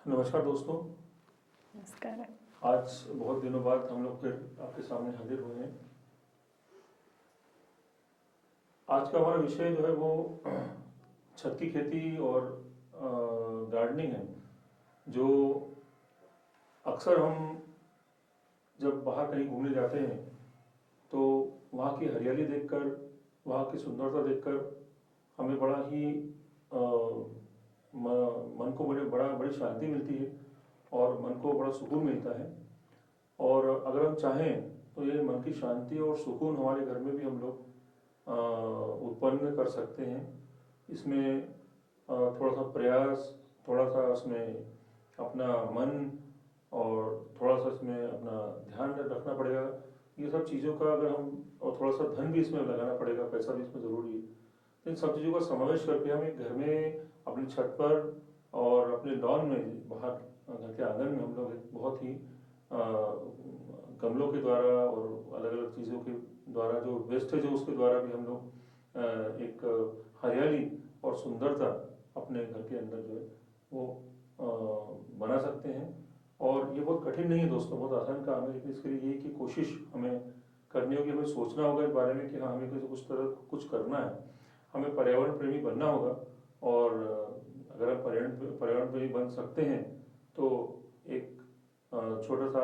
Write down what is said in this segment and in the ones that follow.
नमस्कार दोस्तों। नमस्कार। आज बहुत दिनों बाद हम लोग फिर आपके सामने हाजिर हुए हैं। आज का हमारा विषय जो है वो छत की खेती और गार्डनिंग है। जो अक्सर हम जब बाहर कहीं घूमने जाते हैं तो वहाँ की हरियाली देखकर, वहाँ की सुंदरता देखकर हमें बड़ा ही मन को बड़ी शांति मिलती है और मन को बड़ा सुकून मिलता है। और अगर हम चाहें तो ये मन की शांति और सुकून हमारे घर में भी हम लोग उत्पन्न कर सकते हैं। इसमें थोड़ा सा प्रयास, थोड़ा सा इसमें अपना मन और थोड़ा सा इसमें अपना ध्यान रखना पड़ेगा। ये सब चीज़ों का अगर हम, और थोड़ा सा धन भी इसमें लगाना पड़ेगा, पैसा भी इसमें ज़रूरी है। तो इन सब चीज़ों का समावेश करके हम एक घर में, अपनी छत पर और अपने लॉन में, बाहर घर के आंगन में हम लोग एक बहुत ही गमलों के द्वारा और अलग अलग चीज़ों के द्वारा, जो वेस्ट है जो उसके द्वारा भी हम लोग एक हरियाली और सुंदरता अपने घर के अंदर जो है वो बना सकते हैं। और ये बहुत कठिन नहीं है दोस्तों, बहुत आसान काम है। लेकिन इसके लिए ये कि कोशिश हमें करनी होगी, हमें सोचना होगा इस बारे में कि हाँ, हमें कुछ करना है, हमें पर्यावरण प्रेमी बनना होगा। और अगर हम पर्यावरण प्रेमी बन सकते हैं तो एक छोटा सा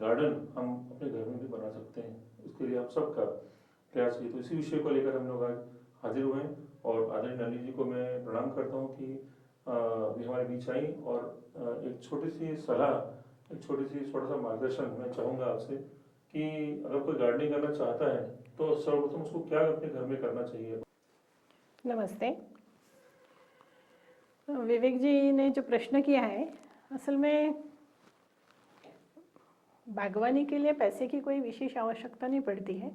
गार्डन हम अपने घर में भी बना सकते हैं। उसके लिए आप सबका प्रयास चाहिए। तो इसी विषय को लेकर हम लोग आज हाजिर हुए हैं और आदरणीय नंदी जी को मैं प्रणाम करता हूँ कि ये हमारे बीच आई और एक छोटी सी सलाह, एक छोटा सा मार्गदर्शन मैं चाहूँगा आपसे कि अगर कोई गार्डनिंग करना चाहता है तो सर्वप्रथम उसको क्या अपने घर में करना चाहिए। नमस्ते। विवेक जी ने जो प्रश्न किया है, असल में बागवानी के लिए पैसे की कोई विशेष आवश्यकता नहीं पड़ती है,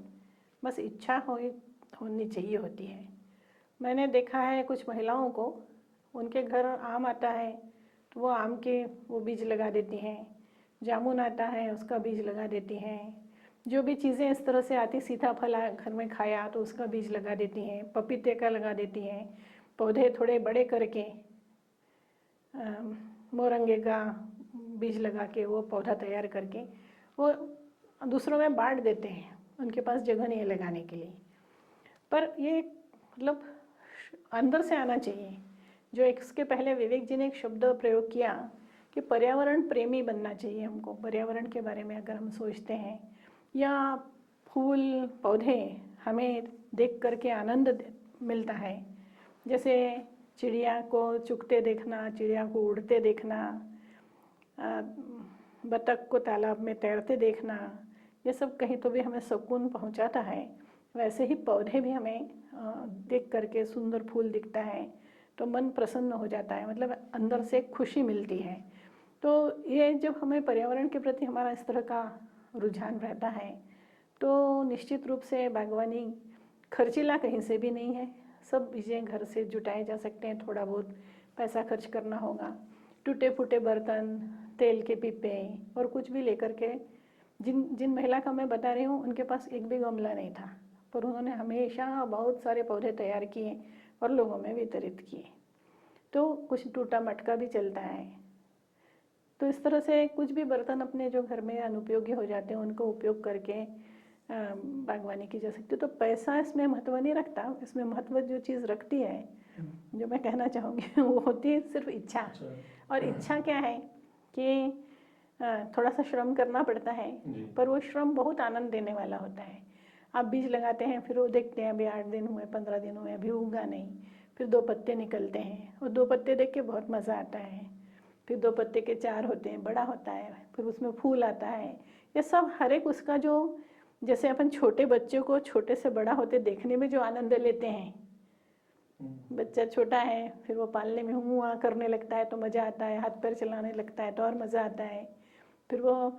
बस इच्छा होनी चाहिए होती है। मैंने देखा है कुछ महिलाओं को, उनके घर आम आता है तो वो आम के वो बीज लगा देती हैं, जामुन आता है उसका बीज लगा देती हैं, जो भी चीज़ें इस तरह से आती, सीताफल घर में खाया तो उसका बीज लगा देती हैं, पपीते का लगा देती हैं, पौधे थोड़े बड़े करके मोरंगे का बीज लगा के वो पौधा तैयार करके वो दूसरों में बांट देते हैं, उनके पास जगह नहीं है लगाने के लिए। पर ये मतलब अंदर से आना चाहिए। जो एक इसके पहले विवेक जी ने एक शब्द प्रयोग किया कि पर्यावरण प्रेमी बनना चाहिए हमको। पर्यावरण के बारे में अगर हम सोचते हैं या फूल पौधे हमें देख करके आनंद मिलता है, जैसे चिड़िया को चुगते देखना, चिड़िया को उड़ते देखना, बतख को तालाब में तैरते देखना, ये सब कहीं तो भी हमें सुकून पहुंचाता है। वैसे ही पौधे भी हमें देख करके, सुंदर फूल दिखता है तो मन प्रसन्न हो जाता है, मतलब अंदर से खुशी मिलती है। तो ये जब हमें पर्यावरण के प्रति हमारा इस तरह का रुझान रहता है तो निश्चित रूप से बागवानी खर्चीला कहीं से भी नहीं है। सब चीज़ें घर से जुटाए जा सकते हैं, थोड़ा बहुत पैसा खर्च करना होगा। टूटे फूटे बर्तन, तेल के पीपे और कुछ भी लेकर के, जिन जिन महिला का मैं बता रही हूँ उनके पास एक भी गमला नहीं था, पर उन्होंने हमेशा बहुत सारे पौधे तैयार किए और लोगों में वितरित किए। तो कुछ टूटा मटका भी चलता है। तो इस तरह से कुछ भी बर्तन अपने जो घर में अनुपयोगी हो जाते हैं उनको उपयोग करके बागवानी की जा सकती है। तो पैसा इसमें महत्व नहीं रखता, इसमें महत्व जो चीज़ रखती है, जो मैं कहना चाहूँगी वो होती है सिर्फ इच्छा। और इच्छा क्या है कि थोड़ा सा श्रम करना पड़ता है, पर वो श्रम बहुत आनंद देने वाला होता है। आप बीज लगाते हैं, फिर वो देखते हैं अभी 8 दिन हुए, 15 दिन हुए, अभी उगा नहीं, फिर 2 पत्ते निकलते हैं और 2 पत्ते देख के बहुत मज़ा आता है। फिर 2 पत्ते के 4 होते हैं, बड़ा होता है, फिर उसमें फूल आता है। ये सब हर एक उसका जो, जैसे अपन छोटे बच्चों को छोटे से बड़ा होते देखने में जो आनंद लेते हैं, बच्चा छोटा है फिर वो पालने में हुआ करने लगता है तो मज़ा आता है, हाथ पैर चलाने लगता है तो और मज़ा आता है, फिर वो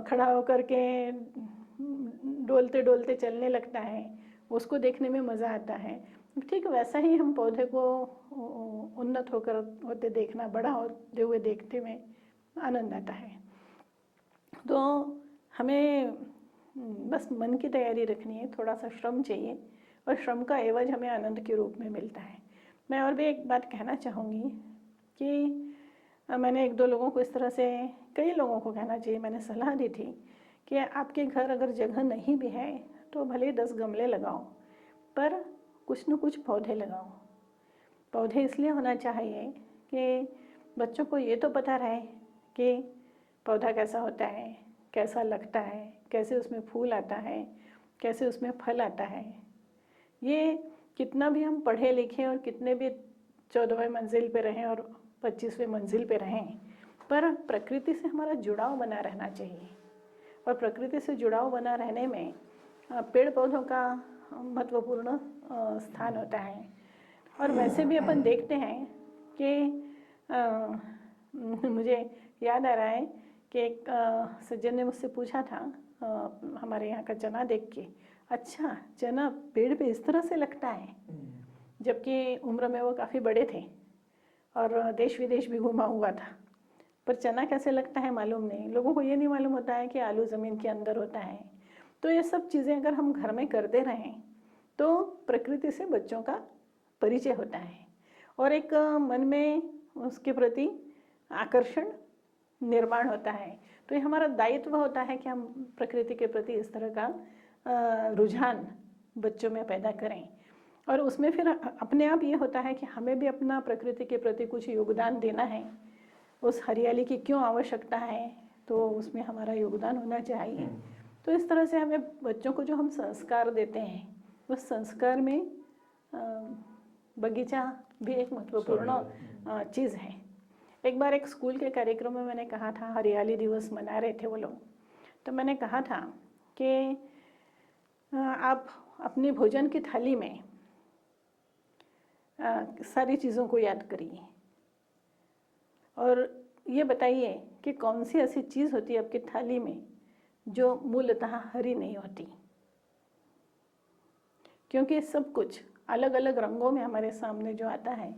खड़ा होकर के डोलते डोलते चलने लगता है, उसको देखने में मज़ा आता है। ठीक वैसा ही हम पौधे को उन्नत होते देखना, बड़ा होते हुए देखते में आनंद आता है। तो हमें बस मन की तैयारी रखनी है, थोड़ा सा श्रम चाहिए और श्रम का एवज हमें आनंद के रूप में मिलता है। मैं और भी एक बात कहना चाहूँगी कि मैंने एक दो लोगों को इस तरह से, कई लोगों को कहना चाहिए, मैंने सलाह दी थी कि आपके घर अगर जगह नहीं भी है तो भले 10 गमले लगाओ, पर कुछ न कुछ पौधे लगाओ। पौधे इसलिए होना चाहिए कि बच्चों को ये तो पता रहे कि पौधा कैसा होता है, कैसा लगता है, कैसे उसमें फूल आता है, कैसे उसमें फल आता है। ये कितना भी हम पढ़े लिखे और कितने भी 14वें मंजिल पे रहें और 25वें मंजिल पे रहें, पर प्रकृति से हमारा जुड़ाव बना रहना चाहिए। और प्रकृति से जुड़ाव बना रहने में पेड़ पौधों का महत्वपूर्ण स्थान होता है। और वैसे भी अपन देखते हैं कि मुझे याद आ रहा है कि एक सज्जन ने मुझसे पूछा था हमारे यहाँ का चना देख के, अच्छा चना पेड़ पे इस तरह से लगता है, जबकि उम्र में वो काफ़ी बड़े थे और देश विदेश भी घूमा हुआ था, पर चना कैसे लगता है मालूम नहीं। लोगों को ये नहीं मालूम होता है कि आलू ज़मीन के अंदर होता है। तो ये सब चीज़ें अगर हम घर में करते रहें तो प्रकृति से बच्चों का परिचय होता है और एक मन में उसके प्रति आकर्षण निर्माण होता है। तो ये हमारा दायित्व होता है कि हम प्रकृति के प्रति इस तरह का रुझान बच्चों में पैदा करें। और उसमें फिर अपने आप ये होता है कि हमें भी अपना प्रकृति के प्रति कुछ योगदान देना है। उस हरियाली की क्यों आवश्यकता है, तो उसमें हमारा योगदान होना चाहिए। तो इस तरह से हमें बच्चों को जो हम संस्कार देते हैं, उस संस्कार में बगीचा भी एक महत्वपूर्ण चीज़ है। एक बार एक स्कूल के कार्यक्रम में मैंने कहा था, हरियाली दिवस मना रहे थे वो लोग, तो मैंने कहा था कि आप अपनी भोजन की थाली में सारी चीज़ों को याद करिए और ये बताइए कि कौन सी ऐसी चीज़ होती है आपकी थाली में जो मूलतः हरी नहीं होती, क्योंकि सब कुछ अलग अलग रंगों में हमारे सामने जो आता है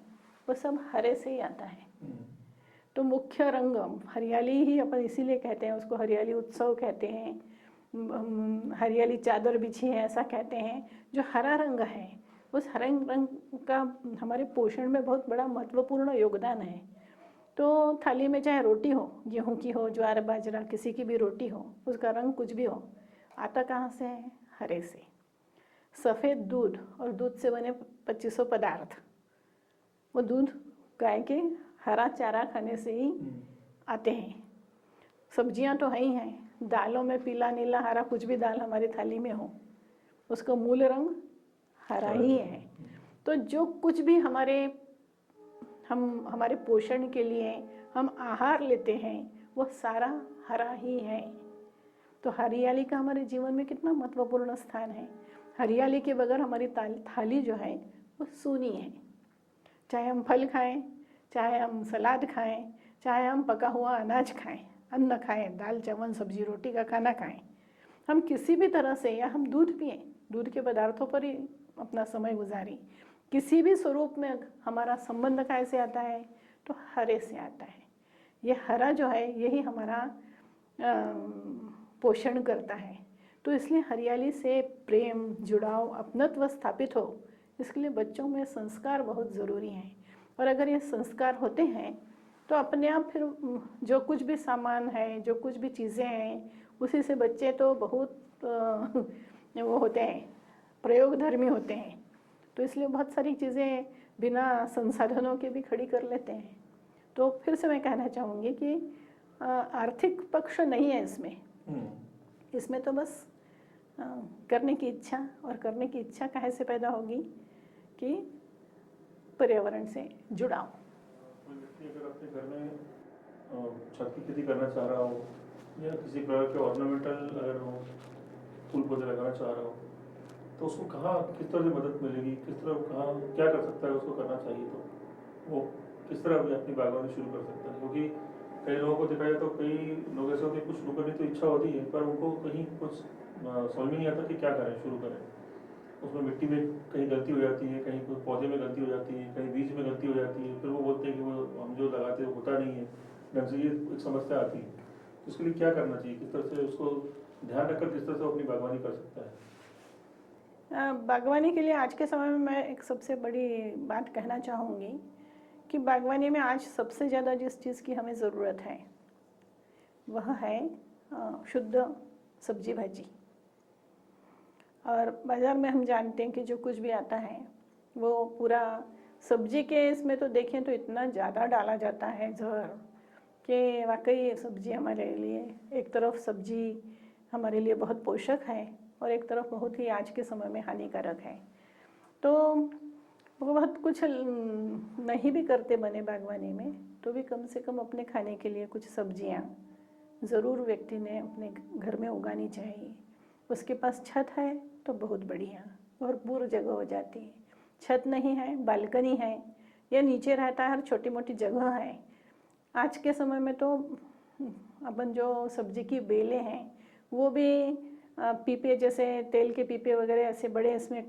वो सब हरे से ही आता है। तो मुख्य रंग हरियाली ही अपन इसीलिए कहते हैं, उसको हरियाली उत्सव कहते हैं, हरियाली चादर बिछी है ऐसा कहते हैं। जो हरा रंग है, उस हरे रंग का हमारे पोषण में बहुत बड़ा महत्वपूर्ण योगदान है। तो थाली में चाहे रोटी हो, गेहूं की हो, ज्वार बाजरा, किसी की भी रोटी हो, उसका रंग कुछ भी हो, आता कहाँ से है? हरे से। सफ़ेद दूध और दूध से बने 2500 पदार्थ, वो दूध गाय के हरा चारा खाने से ही आते हैं। सब्जियां तो है ही हैं, दालों में पीला नीला हरा कुछ भी दाल हमारी थाली में हो, उसका मूल रंग हरा ही है। तो जो कुछ भी हमारे पोषण के लिए हम आहार लेते हैं वो सारा हरा ही है। तो हरियाली का हमारे जीवन में कितना महत्वपूर्ण स्थान है। हरियाली के बगैर हमारी थाली जो है वो सूनी है। चाहे हम फल खाएं, चाहे हम सलाद खाएं, चाहे हम पका हुआ अनाज खाएं, अन्न खाएं, दाल चावल सब्जी रोटी का खाना खाएं, हम किसी भी तरह से, या हम दूध पिएं, दूध के पदार्थों पर ही अपना समय गुजारें, किसी भी स्वरूप में हमारा संबंध कैसे आता है? तो हरे से आता है। ये हरा जो है यही हमारा पोषण करता है। तो इसलिए हरियाली से प्रेम, जुड़ाव, अपनत्व स्थापित हो, इसके लिए बच्चों में संस्कार बहुत ज़रूरी हैं। और अगर ये संस्कार होते हैं तो अपने आप फिर जो कुछ भी सामान है, जो कुछ भी चीज़ें हैं, उसी से बच्चे तो बहुत वो होते हैं, प्रयोगधर्मी होते हैं। तो इसलिए बहुत सारी चीज़ें बिना संसाधनों के भी खड़ी कर लेते हैं। तो फिर से मैं कहना चाहूँगी कि आर्थिक पक्ष नहीं है इसमें तो बस करने की इच्छा, और करने की इच्छा काहे से पैदा होगी कि पर्यावरण से जुड़ाव। कोई व्यक्ति अगर अपने घर में छत की खेती करना चाह रहा हो या किसी प्रकार के ऑर्नामेंटल अगर हो फूल पौधे लगाना चाह रहा हो, तो उसको कहाँ किस तरह से मदद मिलेगी, किस तरह कहाँ क्या कर सकता है, उसको करना चाहिए तो वो किस तरह भी अपनी बागवानी शुरू कर सकता है? क्योंकि कई लोगों को देखा जाए तो कई लोग ऐसे होते हैं, कुछ शुरू करने की तो इच्छा होती है पर उनको कहीं कुछ समझ में नहीं आता कि क्या करें, शुरू करें। उसमें मिट्टी में कहीं गलती हो जाती है, कहीं कोई पौधे में गलती हो जाती है, कहीं बीज में गलती हो जाती है, फिर वो बोलते हैं कि वो हम जो लगाते हैं होता नहीं है ढंग से, ये एक समस्या आती है। तो उसके लिए क्या करना चाहिए, किस तरह से उसको ध्यान रखकर किस तरह से अपनी बागवानी कर सकता है? बागवानी के लिए आज के समय में मैं एक सबसे बड़ी बात कहना चाहूँगी कि बागवानी में आज सबसे ज़्यादा जिस चीज़ की हमें ज़रूरत है वह है शुद्ध सब्जी भाजी। और बाज़ार में हम जानते हैं कि जो कुछ भी आता है वो पूरा सब्जी के इसमें तो देखें तो इतना ज़्यादा डाला जाता है जहर कि वाकई सब्जी हमारे लिए, एक तरफ सब्जी हमारे लिए बहुत पोषक है और एक तरफ बहुत ही आज के समय में हानिकारक है। तो बहुत कुछ नहीं भी करते बने बागवानी में तो भी कम से कम अपने खाने के लिए कुछ सब्जियां ज़रूर व्यक्ति ने अपने घर में उगानी चाहिए। उसके पास छत है तो बहुत बढ़िया, भरपूर जगह हो जाती है। छत नहीं है, बालकनी है या नीचे रहता है, हर छोटी मोटी जगह है। आज के समय में तो अपन जो सब्जी की बेलें हैं वो भी पीपे जैसे तेल के पीपे वगैरह ऐसे बड़े इसमें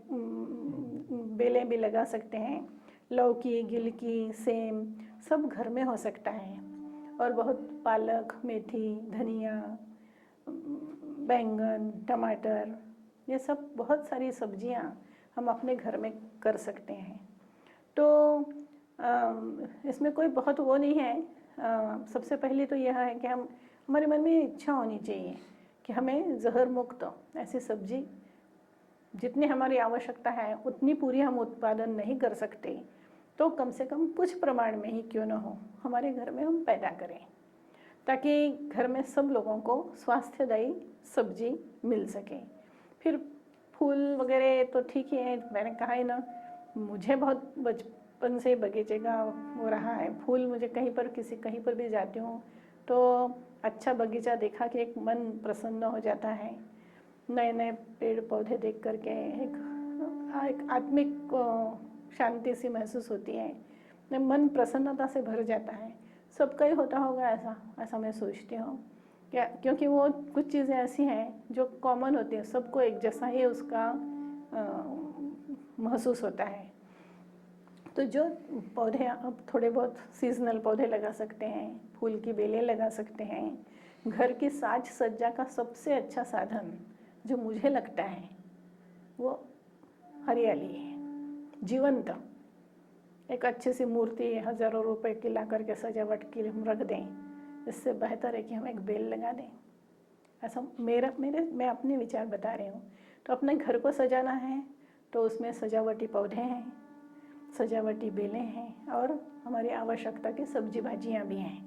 बेलें भी लगा सकते हैं। लौकी, गिलकी, सेम सब घर में हो सकता है। और बहुत पालक, मेथी, धनिया, बैंगन, टमाटर, ये सब बहुत सारी सब्जियां हम अपने घर में कर सकते हैं। तो इसमें कोई बहुत वो नहीं है। सबसे पहले तो यह है कि हमारे मन में इच्छा होनी चाहिए कि हमें जहर मुक्त ऐसी सब्जी जितनी हमारी आवश्यकता है उतनी पूरी हम उत्पादन नहीं कर सकते तो कम से कम कुछ प्रमाण में ही क्यों न हो हमारे घर में हम पैदा करें, ताकि घर में सब लोगों को स्वास्थ्यदायी सब्जी मिल सके। फिर फूल वगैरह तो ठीक ही है, मैंने कहा ही ना, मुझे बहुत बचपन से बगीचे का वो रहा है। फूल मुझे कहीं पर भी जाती हूँ तो अच्छा बगीचा देखा कि एक मन प्रसन्न हो जाता है। नए नए पेड़ पौधे देख करके एक आत्मिक शांति सी महसूस होती है, मन प्रसन्नता से भर जाता है। सबका ही होता होगा ऐसा मैं सोचती हूँ क्या, क्योंकि वो कुछ चीज़ें ऐसी हैं जो कॉमन होती हैं, सबको एक जैसा ही उसका महसूस होता है। तो जो पौधे आप थोड़े बहुत सीजनल पौधे लगा सकते हैं, फूल की बेलें लगा सकते हैं। घर की साज सज्जा का सबसे अच्छा साधन जो मुझे लगता है वो हरियाली है, जीवंत। एक अच्छी सी मूर्ति हज़ारों रुपए की ला करके सजावट के लिए हम रख दें, इससे बेहतर है कि हम एक बेल लगा दें। ऐसा मैं अपने विचार बता रही हूँ। तो अपने घर को सजाना है तो उसमें सजावटी पौधे हैं, सजावटी बेलें हैं और हमारी आवश्यकता की सब्जी भाजियाँ भी हैं।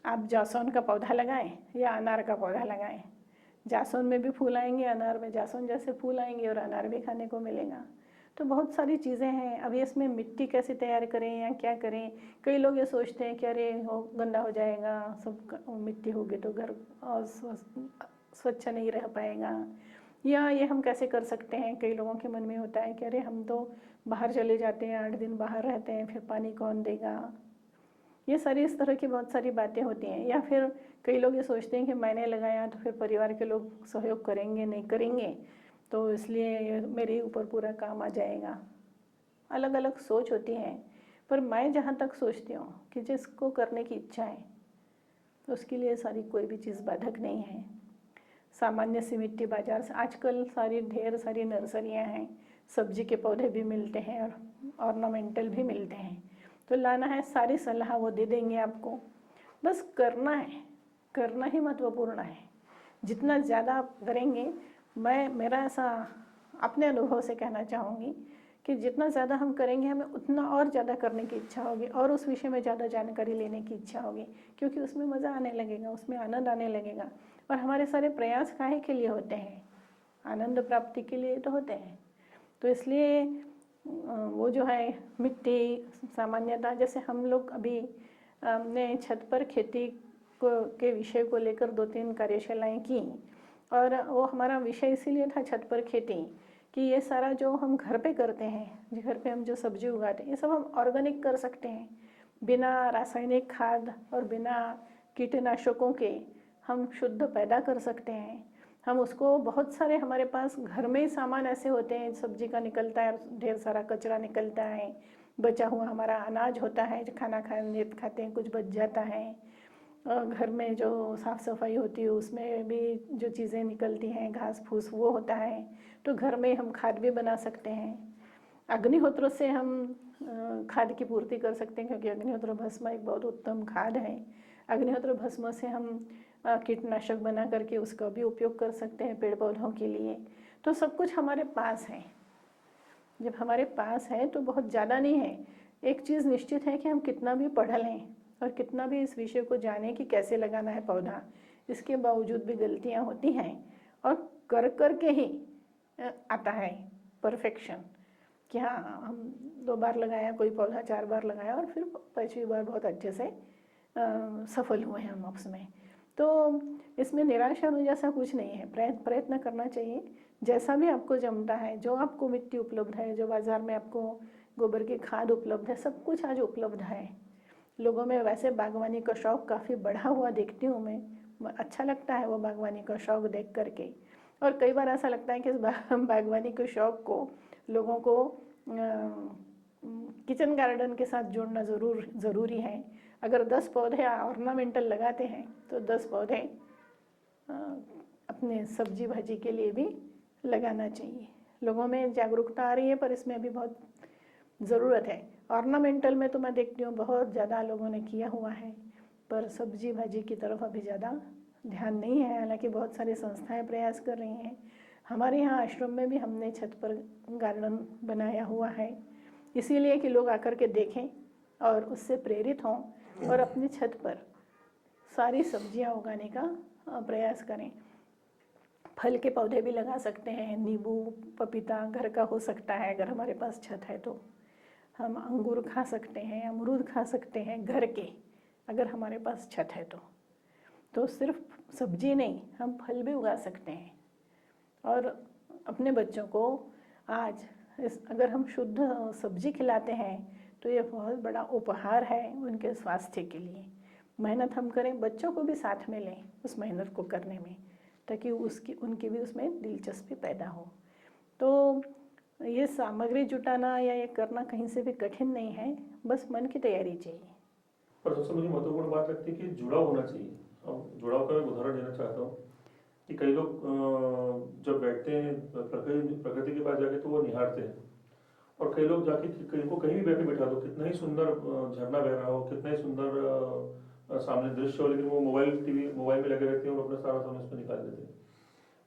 आप जासौन का पौधा लगाएं या अनार का पौधा लगाएं, जासौन में भी फूल आएंगे, अनार में जासौन जैसे फूल आएंगे और अनार भी खाने को मिलेगा। तो बहुत सारी चीज़ें हैं। अभी इसमें मिट्टी कैसे तैयार करें या क्या करें, कई लोग ये सोचते हैं कि अरे वो गंदा हो जाएगा, सब मिट्टी होगी तो घर स्वच्छ नहीं रह पाएगा, या ये हम कैसे कर सकते हैं। कई लोगों के मन में होता है कि अरे हम तो बाहर चले जाते हैं, 8 दिन बाहर रहते हैं, फिर पानी कौन देगा। ये सारी इस तरह की बहुत सारी बातें होती हैं। या फिर कई लोग ये सोचते हैं कि मैंने लगाया तो फिर परिवार के लोग सहयोग करेंगे नहीं करेंगे, तो इसलिए मेरे ऊपर पूरा काम आ जाएगा। अलग अलग सोच होती है, पर मैं जहाँ तक सोचती हूँ कि जिसको करने की इच्छा है उसके लिए सारी कोई भी चीज़ बाधक नहीं है। सामान्य सी मिट्टी बाजार से आजकल ढेर सारी नर्सरियाँ हैं, सब्जी के पौधे भी मिलते हैं और ऑर्नामेंटल भी मिलते हैं। तो लाना है, सारी सलाह वो दे देंगे आपको, बस करना है, करना ही महत्वपूर्ण है। जितना ज़्यादा आप करेंगे, मेरा ऐसा अपने अनुभव से कहना चाहूँगी कि जितना ज़्यादा हम करेंगे हमें उतना और ज़्यादा करने की इच्छा होगी और उस विषय में ज़्यादा जानकारी लेने की इच्छा होगी, क्योंकि उसमें मज़ा आने लगेगा, उसमें आनंद आने लगेगा। और हमारे सारे प्रयास काहे के लिए होते हैं? आनंद प्राप्ति के लिए तो होते हैं। तो इसलिए वो जो है मिट्टी सामान्यतः, जैसे हम लोग अभी हमने छत पर खेती के विषय को लेकर 2-3 कार्यशालाएँ की, और वो हमारा विषय इसीलिए था छत पर खेती, कि ये सारा जो हम घर पे करते हैं, घर पे हम जो सब्जी उगाते हैं, ये सब हम ऑर्गेनिक कर सकते हैं। बिना रासायनिक खाद और बिना कीटनाशकों के हम शुद्ध पैदा कर सकते हैं। हम उसको बहुत सारे हमारे पास घर में ही सामान ऐसे होते हैं, सब्जी का निकलता है, ढेर सारा कचरा निकलता है, बचा हुआ हमारा अनाज होता है, खाना खाते हैं कुछ बच जाता है, घर में जो साफ़ सफाई होती है उसमें भी जो चीज़ें निकलती हैं, घास फूस वो होता है। तो घर में हम खाद भी बना सकते हैं। अग्निहोत्र से हम खाद की पूर्ति कर सकते हैं, क्योंकि अग्निहोत्र भस्म एक बहुत उत्तम खाद है। अग्निहोत्र भस्म से हम कीटनाशक बना करके उसका भी उपयोग कर सकते हैं पेड़ पौधों के लिए। तो सब कुछ हमारे पास है। जब हमारे पास है तो बहुत ज़्यादा नहीं है। एक चीज़ निश्चित है कि हम कितना भी पढ़ लें और कितना भी इस विषय को जाने कि कैसे लगाना है पौधा, इसके बावजूद भी गलतियाँ होती हैं और कर के ही आता है परफेक्शन कि हाँ हम 2 बार लगाया कोई पौधा, 4 बार लगाया और फिर 5वीं बार बहुत अच्छे से सफल हुए हम उसमें। तो इसमें निराशा होने जैसा कुछ नहीं है। प्रयत्न करना चाहिए। जैसा भी आपको जमता है, जो आपको मिट्टी उपलब्ध है, जो बाज़ार में आपको गोबर की खाद उपलब्ध है, सब कुछ आज उपलब्ध है। लोगों में वैसे बागवानी का शौक़ काफ़ी बढ़ा हुआ देखती हूँ मैं। अच्छा लगता है वो बागवानी का शौक़ देख करके। और कई बार ऐसा लगता है कि इस बागवानी के शौक़ को लोगों को किचन गार्डन के साथ जोड़ना ज़रूरी है। अगर 10 पौधे ऑर्नामेंटल लगाते हैं तो 10 पौधे अपने सब्जी भाजी के लिए भी लगाना चाहिए। लोगों में जागरूकता आ रही है, पर इसमें अभी बहुत ज़रूरत है। ऑर्नामेंटल में तो मैं देखती हूँ बहुत ज़्यादा लोगों ने किया हुआ है, पर सब्जी भाजी की तरफ अभी ज़्यादा ध्यान नहीं है। हालांकि बहुत सारी संस्थाएं प्रयास कर रही हैं। हमारे यहाँ आश्रम में भी हमने छत पर गार्डन बनाया हुआ है, इसीलिए कि लोग आकर के देखें और उससे प्रेरित हों और अपनी छत पर सारी सब्जियां उगाने का प्रयास करें। फल के पौधे भी लगा सकते हैं। नींबू, पपीता घर का हो सकता है अगर हमारे पास छत है तो। हम अंगूर खा सकते हैं, अमरूद खा सकते हैं घर के, अगर हमारे पास छत है तो सिर्फ सब्जी नहीं, हम फल भी उगा सकते हैं। और अपने बच्चों को आज अगर हम शुद्ध सब्जी खिलाते हैं तो ये बहुत बड़ा उपहार है उनके स्वास्थ्य के लिए। मेहनत हम करें, बच्चों को भी साथ में लें उस मेहनत को करने में, ताकि उनकी भी उसमें दिलचस्पी पैदा हो। तो ये सामग्री जुटाना या ये करना कहीं से भी कठिन नहीं है, बस मन की तैयारी चाहिए। पर सबसे मुझे महत्वपूर्ण बात लगती है कि जुड़ाव होना चाहिए। अब जुड़ाव का मैं उदाहरण देना चाहता हूँ कि कई लोग जब बैठते हैं प्रकृति के पास जाके तो वो निहारते हैं, और कई लोग जाके कहीं को कहीं भी बैठे बैठा दो, कितना ही सुंदर झरना बह रहा हो, कितना ही सुंदर सामने दृश्य हो, लेकिन वो मोबाइल में लगे रहते हैं और अपना सारा समय उसमें निकाल देते हैं।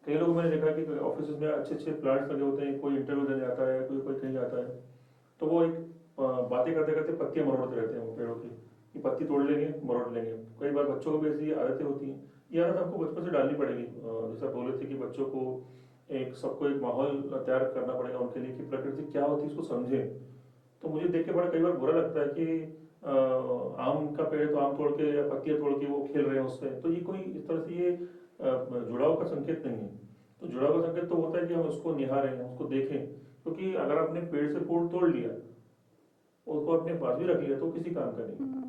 कई लोग मैंने देखा कि ऑफिस में अच्छे प्लांट्स लगे होते हैं, कोई इंटरव्यू देने आता है, कोई कहीं आता है, तो वो एक बातें करते करते पत्तियां मरोड़ते रहते हैं वो पेड़ों की, कि पत्ती तोड़ लेंगे मरोड़ लेंगे। कई बार बच्चों को भी ऐसी आदतें होती हैं। ये आदत आपको बचपन से डालनी पड़ेगी। जैसा बोले थे कि बच्चों को सबको एक माहौल तैयार करना पड़ेगा उनके लिए कि प्रकृति क्या होती है इसको समझें। तो मुझे देख के बड़ा कई बार बुरा लगता है कि आम का पेड़ तो आम तोड़ के या पत्तियां तोड़ के वो खेल रहे हैं उससे, तो ये कोई इस तरह से ये जुड़ाव का संकेत नहीं है। तो जुड़ाव का संकेत तो होता है कि हम उसको निहारें, उसको देखें, क्योंकि अगर आपने पेड़ से फूल तोड़ लिया, उसको अपने पास भी रख लिया तो किसी काम का नहीं।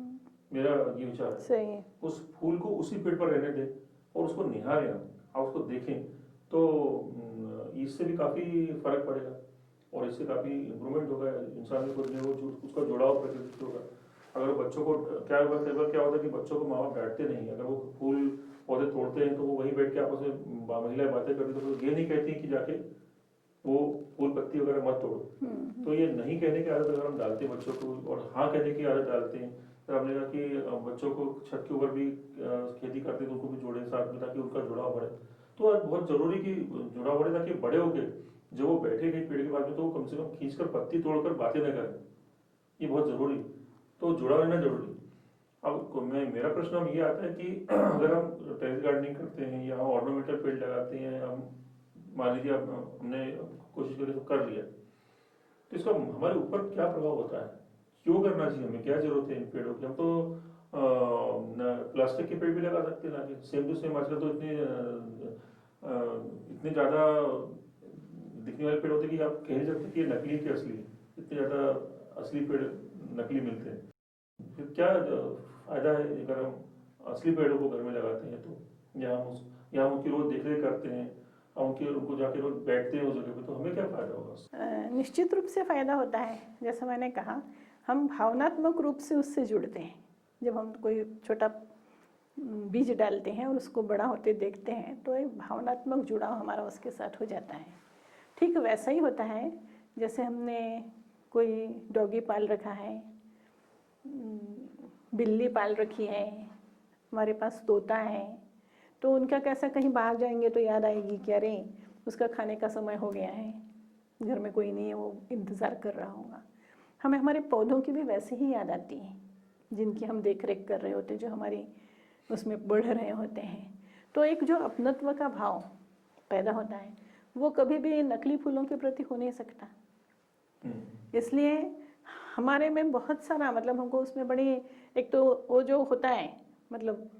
मेरा ये विचार है। सही है। उस फूल को उसी पेड़ पर रहने दें और उसको निहारें आप उसको देखें, तो इससे भी काफ़ी फर्क पड़ेगा और इससे काफ़ी इम्प्रूवमेंट होगा इंसान को, उसका जुड़ाव प्रकृति से होगा। अगर बच्चों को क्या होगा, कई बार क्या होता है कि बच्चों को माँ बाप डांटते नहीं, अगर वो फूल पौधे तोड़ते हैं तो वो वहीं बैठ के आपस में महिलाएं बातें करती, तो ये नहीं कहती कि जाके वो फूल पत्ती वगैरह मत तोड़ो। तो ये नहीं कहने की आदत अगर हम डालते हैं बच्चों को, और हाँ कहने की आदत डालते हैं, तो हमने कहा कि बच्चों को छत के ऊपर भी खेती करते हैं तो उनको भी जोड़ें साथ में, ताकि उनका जुड़ाव बढ़े। तो आज बहुत जरूरी कि जुड़ाव बढ़े, ताकि बड़े होके जब वो बैठे गए पेड़ के पास में तो वो कम से कम खींचकर पत्ती तोड़कर बातें न करें। ये बहुत जरूरी, तो जुड़ा रहना जरूरी। अब मेरा प्रश्न अब ये आता है कि अगर हम टेरेस गार्डनिंग करते हैं या हम ऑर्नामेंटल पेड़ लगाते हैं, हम मान लीजिए हमने कोशिश करके तो कर लिया, तो इसका हमारे ऊपर क्या प्रभाव होता है, क्यों करना चाहिए, हमें क्या जरूरत है इन पेड़ों की। हम तो प्लास्टिक के पेड़ भी लगा सकते हैं ना, सेम टू सेम। आजकल तो इतने ज़्यादा दिखने वाले पेड़ होते हैं कि आप कह नहीं सकते कि ये नकली के असली, इतने ज़्यादा असली पेड़ नकली मिलते हैं। फिर क्या फायदा है अगर हम असली पेड़ों को घर में लगाते हैं, तो यहाँ उनकी रोज देख रेख करते हैं, उनको जाके रोज बैठते हैं उस जगह पे, तो हमें क्या फायदा होगा। निश्चित रूप से फायदा होता है। जैसा मैंने कहा, हम भावनात्मक रूप से उससे जुड़ते हैं। जब हम कोई छोटा बीज डालते हैं और उसको बड़ा होते देखते हैं तो एक भावनात्मक जुड़ाव हमारा उसके साथ हो जाता है। ठीक वैसा ही होता है जैसे हमने कोई डॉगी पाल रखा है, बिल्ली पाल रखी है, हमारे पास तोता है, तो उनका कैसा कहीं बाहर जाएंगे तो याद आएगी कि अरे उसका खाने का समय हो गया है, घर में कोई नहीं है, वो इंतज़ार कर रहा होगा। हमें हमारे पौधों की भी वैसे ही याद आती है, जिनकी हम देख रेख कर रहे होते हैं, जो हमारी उसमें बढ़ रहे होते हैं। तो एक जो अपनत्व का भाव पैदा होता है वो कभी भी नकली फूलों के प्रति हो नहीं सकता। इसलिए हमारे में बहुत सारा मतलब हमको उसमें बड़ी, एक तो वो जो होता है मतलब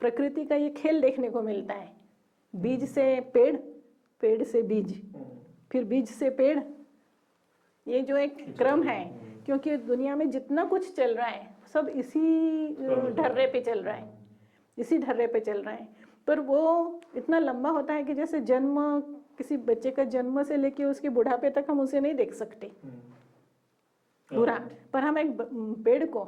प्रकृति का ये खेल देखने को मिलता है, बीज से पेड़, पेड़ से बीज, फिर बीज से पेड़, ये जो एक क्रम है, क्योंकि दुनिया में जितना कुछ चल रहा है सब इसी ढर्रे पे चल रहा है, इसी ढर्रे पे चल रहा है। पर वो इतना लंबा होता है कि जैसे जन्म, किसी बच्चे का जन्म से लेके उसके बुढ़ापे तक हम उसे नहीं देख सकते पूरा, पर हम एक पेड़ को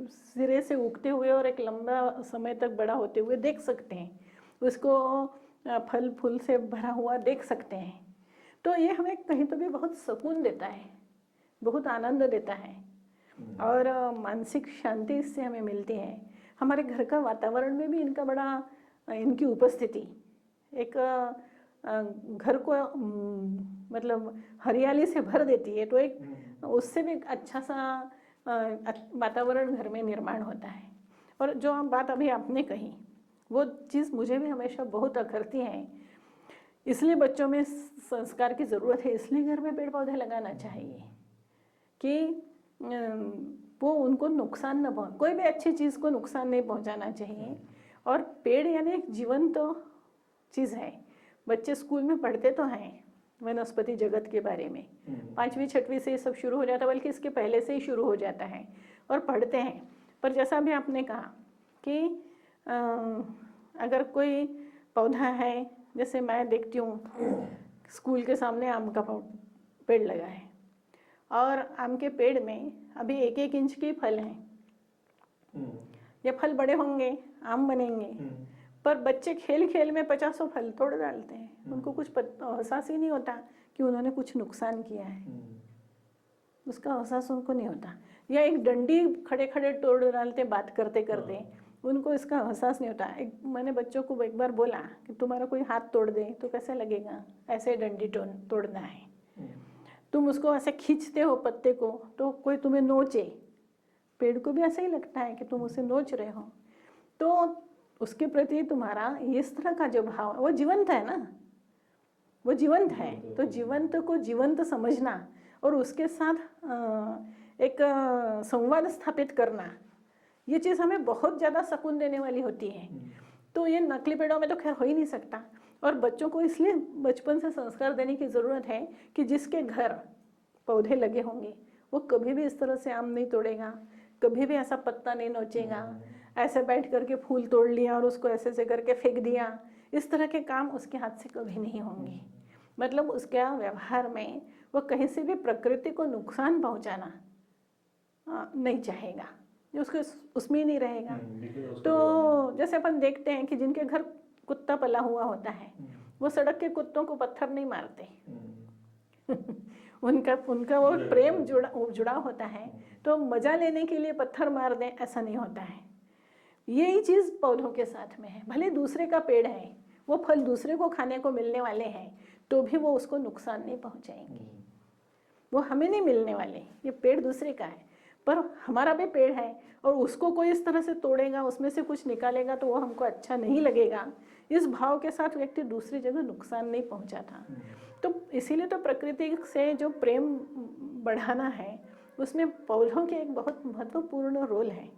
सिरे से उगते हुए और एक लंबा समय तक बड़ा होते हुए देख सकते हैं, उसको फल फूल से भरा हुआ देख सकते हैं। तो ये हमें कहीं तो भी बहुत सुकून देता है, बहुत आनंद देता है और मानसिक शांति इससे हमें मिलती है। हमारे घर का वातावरण में भी इनका बड़ा, इनकी उपस्थिति एक घर को मतलब हरियाली से भर देती है, तो एक उससे भी अच्छा सा वातावरण घर में निर्माण होता है। और जो बात अभी आपने कही वो चीज़ मुझे भी हमेशा बहुत अखरती है, इसलिए बच्चों में संस्कार की ज़रूरत है, इसलिए घर में पेड़ पौधे लगाना चाहिए कि वो उनको नुकसान न पहुँच, कोई भी अच्छी चीज़ को नुकसान नहीं पहुँचाना चाहिए। और पेड़ यानी एक जीवंत तो चीज़ है। बच्चे स्कूल में पढ़ते तो हैं वनस्पति जगत के बारे में, 5वीं 6वीं से ये सब शुरू हो जाता है, बल्कि इसके पहले से ही शुरू हो जाता है और पढ़ते हैं। पर जैसा भी आपने कहा कि अगर कोई पौधा है, जैसे मैं देखती हूँ स्कूल के सामने आम का पेड़ लगा है और आम के पेड़ में अभी 1-1 इंच के फल हैं, ये फल बड़े होंगे, आम बनेंगे, पर बच्चे खेल खेल में 50 फल तोड़ डालते हैं। उनको कुछ एहसास ही नहीं होता कि उन्होंने कुछ नुकसान किया है, उसका एहसास उनको नहीं होता। या एक डंडी खड़े खड़े तोड़ डालते बात करते करते, उनको इसका एहसास नहीं होता। मैंने बच्चों को एक बार बोला कि तुम्हारा कोई हाथ तोड़ दे तो कैसा लगेगा, ऐसे डंडी तोड़ना है। तुम उसको ऐसे खींचते हो पत्ते को तो कोई तुम्हें नोचे, पेड़ को भी ऐसा ही लगता है कि तुम उसे नोच रहे हो। तो उसके प्रति तुम्हारा इस तरह का जो भाव, वो जीवंत है ना, वो जीवंत है। तो जीवंत को जीवंत समझना और उसके साथ एक संवाद स्थापित करना, ये चीज़ हमें बहुत ज़्यादा सुकून देने वाली होती है। तो ये नकली पेड़ों में तो खैर हो ही नहीं सकता। और बच्चों को इसलिए बचपन से संस्कार देने की ज़रूरत है कि जिसके घर पौधे लगे होंगे वो कभी भी इस तरह से आम नहीं तोड़ेगा, कभी भी ऐसा पत्ता नहीं नोचेगा, ऐसे बैठ करके फूल तोड़ लिया और उसको ऐसे से करके फेंक दिया, इस तरह के काम उसके हाथ से कभी नहीं होंगे। मतलब उसके व्यवहार में वो कहीं से भी प्रकृति को नुकसान पहुंचाना नहीं चाहेगा, उसके उसमें ही नहीं रहेगा। तो जैसे अपन देखते हैं कि जिनके घर कुत्ता पला हुआ होता है वो सड़क के कुत्तों को पत्थर नहीं मारते उनका वो प्रेम जुड़ा होता है, तो मजा लेने के लिए पत्थर मार दें ऐसा नहीं होता है। यही चीज़ पौधों के साथ में है। भले दूसरे का पेड़ है, वो फल दूसरे को खाने को मिलने वाले हैं, तो भी वो उसको नुकसान नहीं पहुंचाएंगे, वो हमें नहीं मिलने वाले, ये पेड़ दूसरे का है। पर हमारा भी पेड़ है और उसको कोई इस तरह से तोड़ेगा, उसमें से कुछ निकालेगा तो वो हमको अच्छा नहीं लगेगा। इस भाव के साथ व्यक्ति दूसरी जगह नुकसान नहीं पहुंचाता। तो इसीलिए तो प्रकृति से जो प्रेम बढ़ाना है उसमें पौधों के एक बहुत महत्वपूर्ण रोल है।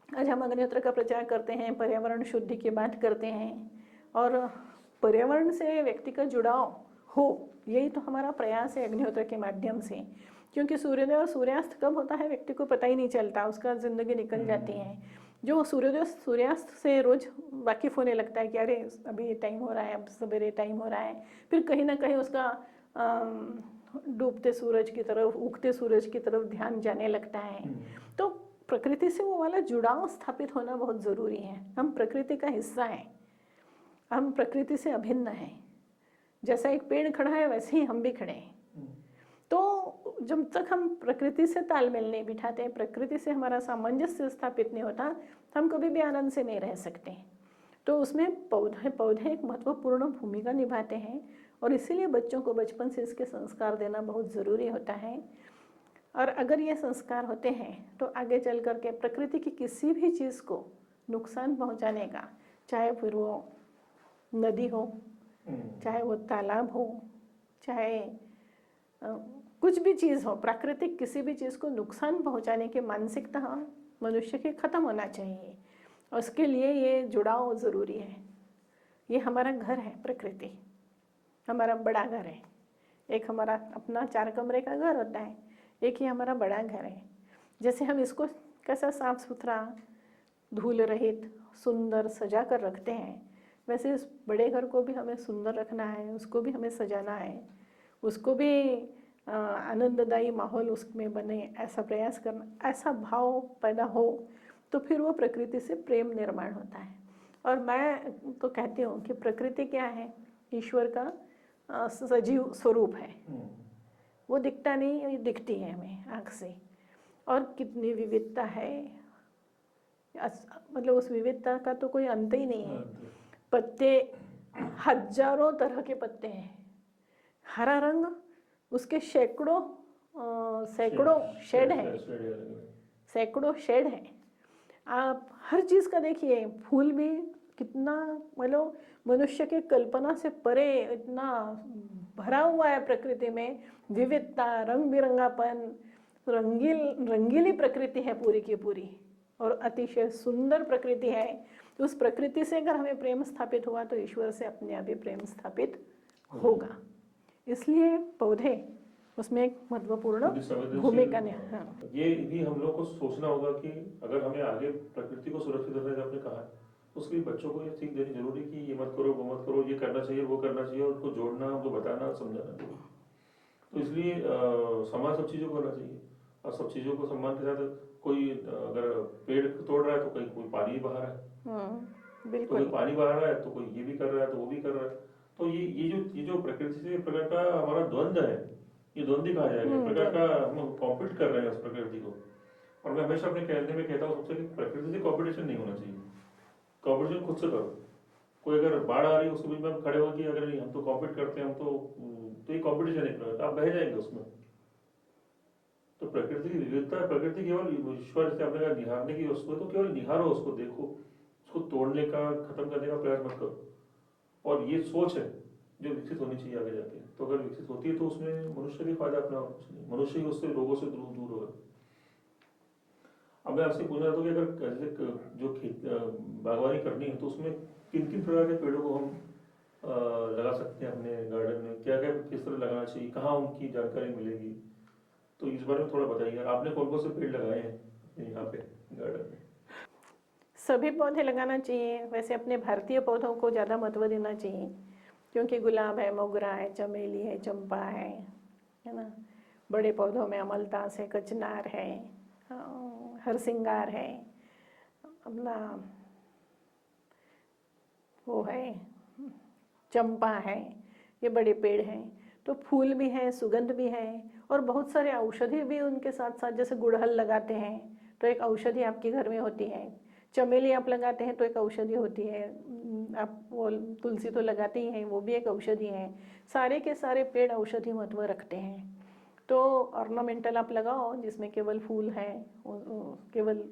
आज हम अग्निहोत्र का प्रचार करते हैं, पर्यावरण शुद्धि की बात करते हैं और पर्यावरण से व्यक्ति का जुड़ाव हो, यही तो हमारा प्रयास है अग्निहोत्र के माध्यम से। क्योंकि सूर्योदय और सूर्यास्त कब होता है व्यक्ति को पता ही नहीं चलता, उसका ज़िंदगी निकल जाती है। जो सूर्योदय सूर्यास्त से रोज़ वाकिफ़ होने लगता है कि अरे अभी ये टाइम हो रहा है, अब सवेरे टाइम हो रहा है, फिर कहीं ना कहीं उसका डूबते सूरज की तरफ, उगते सूरज की तरफ ध्यान जाने लगता है। तो प्रकृति से वो वाला जुड़ाव स्थापित होना बहुत ज़रूरी है। हम प्रकृति का हिस्सा हैं, हम प्रकृति से अभिन्न हैं। जैसा एक पेड़ खड़ा है वैसे ही हम भी खड़े हैं। तो जब तक हम प्रकृति से तालमेल नहीं बिठाते, प्रकृति से हमारा सामंजस्य स्थापित नहीं होता, हम कभी भी आनंद से नहीं रह सकते। तो उसमें पौधे एक महत्वपूर्ण भूमिका निभाते हैं और इसीलिए बच्चों को बचपन से इसके संस्कार देना बहुत ज़रूरी होता है। और अगर ये संस्कार होते हैं तो आगे चल कर के प्रकृति की किसी भी चीज़ को नुकसान पहुंचाने का, चाहे फिर वो नदी हो, चाहे वो तालाब हो, चाहे कुछ भी चीज़ हो, प्राकृतिक किसी भी चीज़ को नुकसान पहुंचाने की मानसिकता मनुष्य की ख़त्म होना चाहिए। उसके लिए ये जुड़ाव ज़रूरी है। ये हमारा घर है, प्रकृति हमारा बड़ा घर है। एक हमारा अपना 4 कमरे का घर होता है, एक ही हमारा बड़ा घर है। जैसे हम इसको कैसा साफ सुथरा, धूल रहित, सुंदर सजा कर रखते हैं, वैसे इस बड़े घर को भी हमें सुंदर रखना है, उसको भी हमें सजाना है, उसको भी आनंददायी माहौल उसमें बने, ऐसा प्रयास करना, ऐसा भाव पैदा हो तो फिर वो प्रकृति से प्रेम निर्माण होता है। और मैं तो कहती हूँ कि प्रकृति क्या है, ईश्वर का सजीव स्वरूप है। वो दिखता नहीं, ये दिखती है हमें आँख से। और कितनी विविधता है, मतलब उस विविधता का तो कोई अंत ही नहीं है। पत्ते हजारों तरह के पत्ते हैं, हरा रंग, उसके सैकड़ों शेड हैं, सैकड़ों शेड हैं। आप हर चीज़ का देखिए, फूल भी कितना, मतलब मनुष्य की कल्पना से परे इतना भरा हुआ है प्रकृति में, विविधता, रंग बिरंगापन, रंगीली प्रकृति है पूरी की पूरी, और अतिशय सुंदर प्रकृति है। तो उस प्रकृति से अगर हमें प्रेम स्थापित हुआ तो ईश्वर से अपने आप ही प्रेम स्थापित होगा। इसलिए पौधे उसमें एक महत्वपूर्ण भूमिका निभा। ये भी हम लोग को सोचना होगा कि अगर हमें आगे प्रकृति को सुरक्षित रखना, जब आपने कहा, तो उसके लिए बच्चों को ये सीख देनी जरूरी कि ये मत करो, वो मत करो, ये करना चाहिए, वो करना चाहिए, और उनको जोड़ना, उनको बताना, समझाना चाहिए। तो इसलिए सम्मान सब चीज़ों को करना चाहिए, और सब चीज़ों को सम्मान के साथ, कोई अगर पेड़ तोड़ रहा है तो कोई पानी बहा रहा है, बिल्कुल, तो कोई पानी बहा रहा है, तो कोई ये भी कर रहा है, तो वो भी कर रहा है। तो ये जो प्रकृति से प्रकार का हमारा द्वंद्व है, ये द्वंद्व कहा जाएगा, प्रकार का हम कॉम्पीट कर रहे हैं उस प्रकृति को। और मैं हमेशा अपने कहने में कहता हूँ सबसे कि प्रकृति से कॉम्पिटिशन नहीं होना चाहिए, कॉम्पिटिशन खुद से करो। कोई अगर बाढ़ आ रही है उसके बीच में हम खड़े हो कि अगर नहीं हम तो कॉम्पीट करते हैं, हम तो ये कॉम्पिटिशन है, आप बह जाएंगे उसमें। तो प्रकृति की विविधता, प्रकृति केवल ईश्वर से आपने कहा निहारने की वस्तु है, तो केवल निहारो उसको, देखो उसको, तोड़ने का, खत्म करने का प्रयास मत करो। और ये सोच है जो विकसित होनी चाहिए आगे जाके। तो अगर विकसित होती है तो उसमें मनुष्य भी फायदा, अपना कुछ नहीं, मनुष्य ही उससे लोगों से दूर होगा। अब मैं आपसे पूछना चाहता हूँ कि अगर जैसे जो बागवानी करनी है तो उसमें किन किन प्रकार के पेड़ों को हम लगा सकते हैं अपने गार्डन में, क्या क्या किस तरह लगाना चाहिए, कहाँ उनकी जानकारी मिलेगी, तो इस बारे में थोड़ा बताइए। आपने कौन कौन से पेड़ लगाए हैं यहाँ पे गार्डन में? सभी पौधे लगाना चाहिए। वैसे अपने भारतीय पौधों को ज़्यादा महत्व देना चाहिए, क्योंकि गुलाब है, मोगरा है, चमेली है, चंपा है ना। बड़े पौधों में अमलतास है, कचनार है, हरसिंगार है, अपना वो है चंपा है, ये बड़े पेड़ हैं। तो फूल भी हैं, सुगंध भी है, और बहुत सारे औषधि भी उनके साथ साथ, जैसे गुड़हल लगाते हैं तो एक औषधि आपके घर में होती है, चमेली आप लगाते हैं तो एक औषधि होती है, आप वो तुलसी तो लगाते ही हैं, वो भी एक औषधि है। सारे के सारे पेड़ औषधि महत्व रखते हैं। तो ऑर्नामेंटल आप लगाओ जिसमें केवल फूल हैं, केवल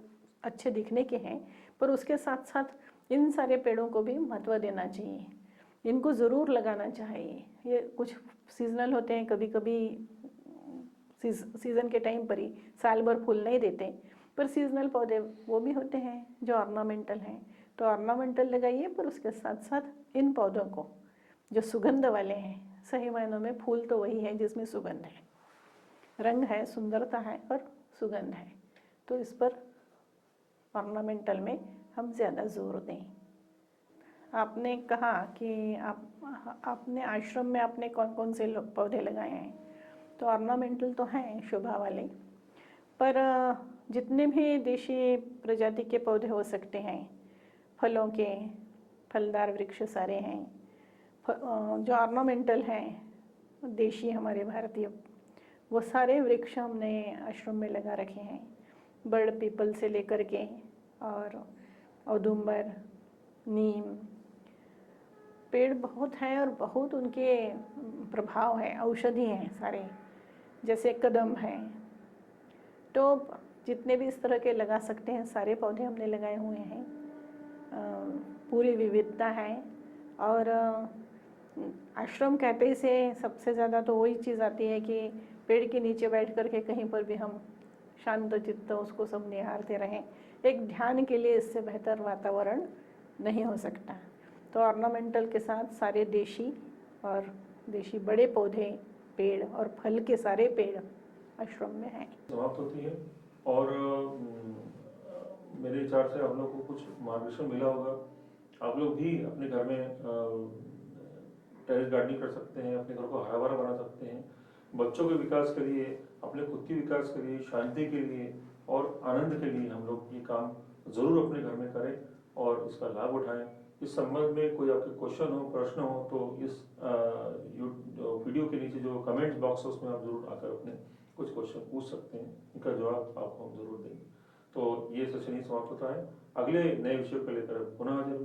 अच्छे दिखने के हैं, पर उसके साथ साथ इन सारे पेड़ों को भी महत्व देना चाहिए, इनको ज़रूर लगाना चाहिए। ये कुछ सीजनल होते हैं, कभी कभी सीज़न के टाइम पर ही साल भर फूल नहीं देते, पर सीजनल पौधे वो भी होते हैं जो ऑर्नामेंटल हैं। तो ऑर्नामेंटल लगाइए, पर उसके साथ साथ इन पौधों को जो सुगंध वाले हैं, सही मायनों में फूल तो वही है जिसमें सुगंध है, रंग है, सुंदरता है और सुगंध है, तो इस पर ऑर्नामेंटल में हम ज़्यादा जोर दें। आपने कहा कि आपने आश्रम में आपने कौन कौन से पौधे लगाए हैं, तो ऑर्नामेंटल तो हैं शोभा वाले, पर जितने भी देशी प्रजाति के पौधे हो सकते हैं, फलों के, फलदार वृक्ष सारे हैं जो ऑर्नामेंटल हैं, देशी हमारे भारतीय, वो सारे वृक्ष हमने आश्रम में लगा रखे हैं, बड़ पीपल से लेकर के और औदुंबर, नीम, पेड़ बहुत हैं और बहुत उनके प्रभाव हैं, औषधि हैं सारे, जैसे कदम है। तो जितने भी इस तरह के लगा सकते हैं सारे पौधे हमने लगाए हुए हैं। पूरी विविधता है। और आश्रम कहते से सबसे ज़्यादा तो वही चीज़ आती है कि पेड़ के नीचे बैठ कर के कहीं पर भी हम शांत चित्त उसको सब निहारते रहें। एक ध्यान के लिए इससे बेहतर वातावरण नहीं हो सकता। तो ऑर्नामेंटल के साथ सारे देशी और देशी बड़े पौधे, पेड़ और फल के सारे पेड़ आश्रम में हैं। समाप्त होती है और मेरे विचार से हम लोग को कुछ मार्गदर्शन मिला होगा। आप लोग भी अपने घर में टेरेस गार्डनिंग कर सकते हैं, अपने घर को हरा भरा बना सकते हैं। बच्चों के विकास के लिए, अपने खुद के विकास के लिए, शांति के लिए और आनंद के लिए हम लोग ये काम ज़रूर अपने घर में करें और इसका लाभ उठाएं। इस संबंध में कोई आपके क्वेश्चन हो, प्रश्न हो तो इस वीडियो के नीचे जो कमेंट्स बॉक्स है उसमें आप जरूर आकर अपने कुछ क्वेश्चन पूछ सकते हैं, इनका जवाब आपको हम जरूर देंगे। तो ये सेशन ही समाप्त होता है। अगले नए विषय को लेकर पुनः हाजिर